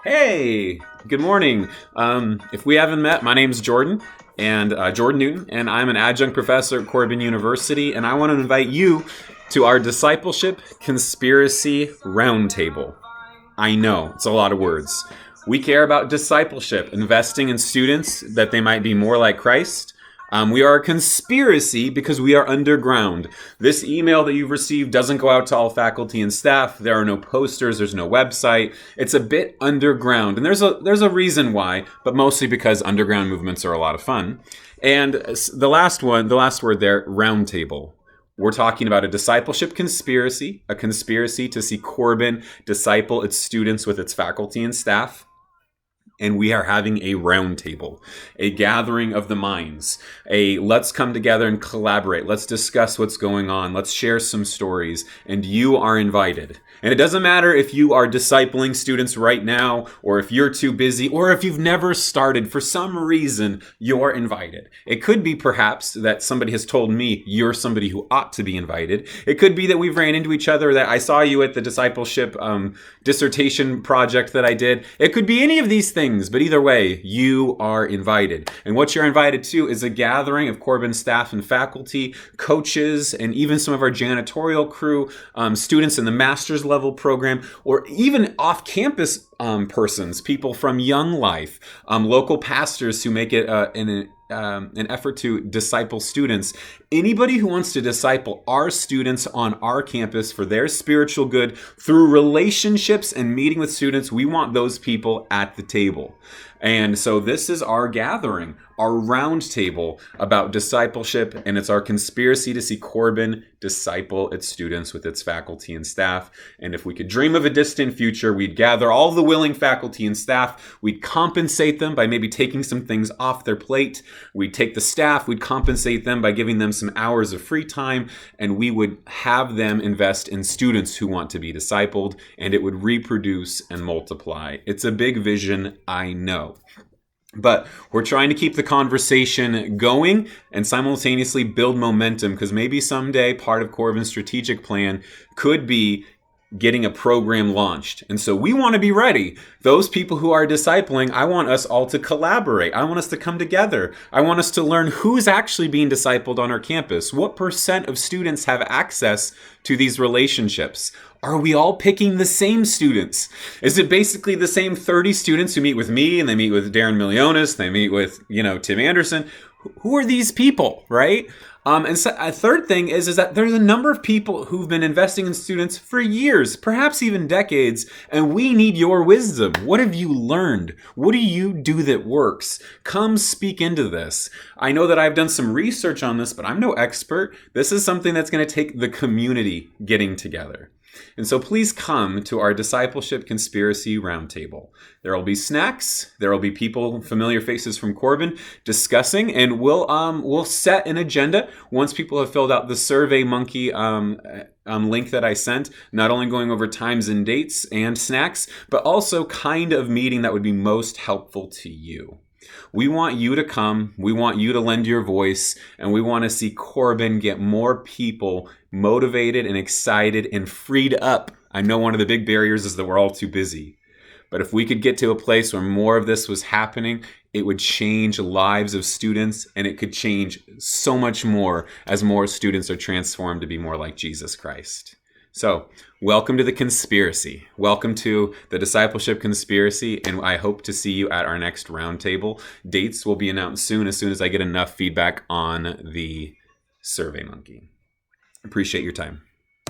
Hey, good morning. If we haven't met, my name's Jordan, and Jordan Newton, and I'm an adjunct professor at Corban University, and I want to invite you to our Discipleship Conspiracy Roundtable. I know, it's a lot of words. We care about discipleship, investing in students that they might be more like Christ. We are a conspiracy because we are underground. This email that you've received doesn't go out to all faculty and staff. There are no posters. There's no website. It's a bit underground. And there's a reason why, but mostly because underground movements are a lot of fun. And the last word there, roundtable. We're talking about a discipleship conspiracy, a conspiracy to see Corban disciple its students with its faculty and staff. And we are having a roundtable, a gathering of the minds, let's come together and collaborate. Let's discuss what's going on. Let's share some stories. And you are invited. And it doesn't matter if you are discipling students right now, or if you're too busy, or if you've never started. For some reason, you're invited. It could be perhaps that somebody has told me you're somebody who ought to be invited. It could be that we've ran into each other, that I saw you at the discipleship dissertation project that I did. It could be any of these things, but either way, you are invited. And what you're invited to is a gathering of Corban staff and faculty, coaches, and even some of our janitorial crew, students in the master's level program, or even off-campus persons, people from Young Life, local pastors who make it an effort to disciple students. Anybody who wants to disciple our students on our campus for their spiritual good through relationships and meeting with students, we want those people at the table. And so this is our gathering, our round table about discipleship, and it's our conspiracy to see Corban disciple its students with its faculty and staff. And if we could dream of a distant future, we'd gather all the willing faculty and staff. We'd compensate them by maybe taking some things off their plate. We'd take the staff, we'd compensate them by giving them some hours of free time, and we would have them invest in students who want to be discipled, and it would reproduce and multiply. It's a big vision, I know. But we're trying to keep the conversation going and simultaneously build momentum, because maybe someday part of Corban's strategic plan could be getting a program launched. And so we want to be ready. Those people who are discipling, I want us all to collaborate. I want us to come together. I want us to learn who's actually being discipled on our campus. What % of students have access to these relationships? Are we all picking the same students? Is it basically the same 30 students who meet with me and they meet with Darren Milionis, they meet with, Tim Anderson? Who are these people, right? And so a third thing is that there's a number of people who've been investing in students for years, perhaps even decades, and we need your wisdom. What have you learned? What do you do that works? Come speak into this. I know that I've done some research on this, but I'm no expert. This is something that's going to take the community getting together. And so please come to our Discipleship Conspiracy Roundtable. There will be snacks. There will be people, familiar faces from Corban, discussing, and we'll set an agenda once people have filled out the Survey Monkey link that I sent, not only going over times and dates and snacks, but also kind of meeting that would be most helpful to you. We want you to come, we want you to lend your voice, and we want to see Corban get more people motivated and excited and freed up. I know one of the big barriers is that we're all too busy. But if we could get to a place where more of this was happening, it would change lives of students, and it could change so much more as more students are transformed to be more like Jesus Christ. So, welcome to the conspiracy. Welcome to the Discipleship Conspiracy, and I hope to see you at our next roundtable. Dates will be announced soon as I get enough feedback on the Survey Monkey. Appreciate your time.